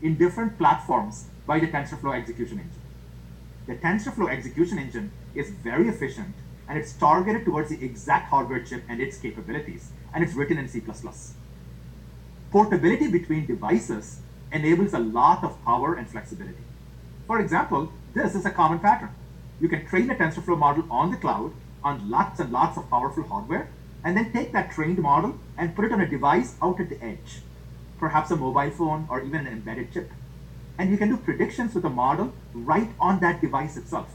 in different platforms by the TensorFlow execution engine. The TensorFlow execution engine is very efficient, and it's targeted towards the exact hardware chip and its capabilities, and it's written in C++. Portability between devices enables a lot of power and flexibility. For example, this is a common pattern. You can train a TensorFlow model on the cloud on lots and lots of powerful hardware, and then take that trained model and put it on a device out at the edge, perhaps a mobile phone or even an embedded chip. And you can do predictions with a model right on that device itself.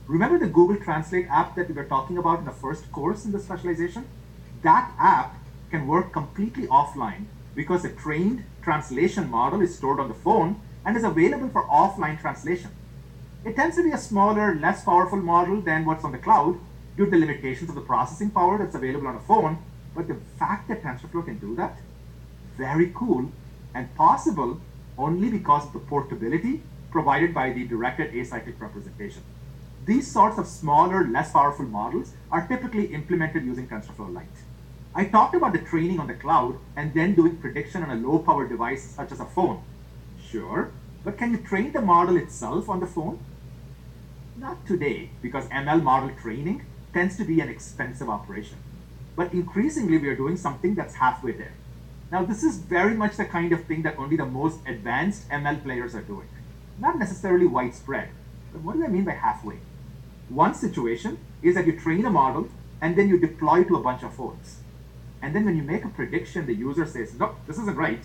Remember the Google Translate app that we were talking about in the first course in the specialization? That app can work completely offline because the trained translation model is stored on the phone and is available for offline translation. It tends to be a smaller, less powerful model than what's on the cloud due to the limitations of the processing power that's available on a phone, but the fact that TensorFlow can do that, very cool and possible only because of the portability provided by the directed acyclic representation. These sorts of smaller, less powerful models are typically implemented using TensorFlow Lite. I talked about the training on the cloud and then doing prediction on a low-power device such as a phone. Sure, but can you train the model itself on the phone? Not today, because ML model training tends to be an expensive operation. But increasingly, we are doing something that's halfway there. Now, this is very much the kind of thing that only the most advanced ML players are doing. Not necessarily widespread, but what do I mean by halfway? One situation is that you train a model and then you deploy to a bunch of phones. And then when you make a prediction, the user says, no, this isn't right,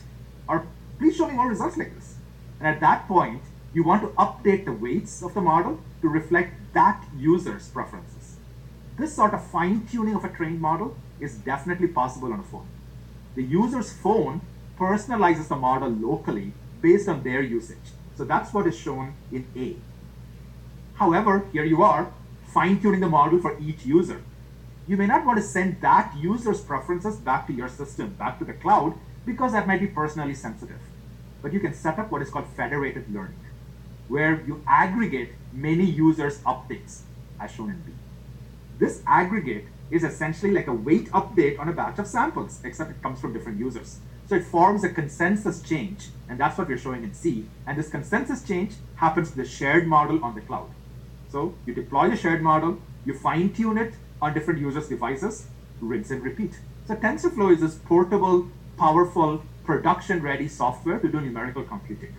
or please show me more results like this. And at that point, you want to update the weights of the model to reflect that user's preferences. This sort of fine-tuning of a trained model is definitely possible on a phone. The user's phone personalizes the model locally based on their usage. So that's what is shown in A. However, here you are, fine-tuning the model for each user. You may not want to send that user's preferences back to your system, back to the cloud, because that might be personally sensitive. But you can set up what is called federated learning, where you aggregate many users' updates, as shown in B. This aggregate is essentially like a weight update on a batch of samples, except it comes from different users. So it forms a consensus change, and that's what we're showing in C. And this consensus change happens to the shared model on the cloud. So you deploy the shared model, you fine-tune it on different users' devices, rinse and repeat. So TensorFlow is this portable, powerful, production-ready software to do numerical computing.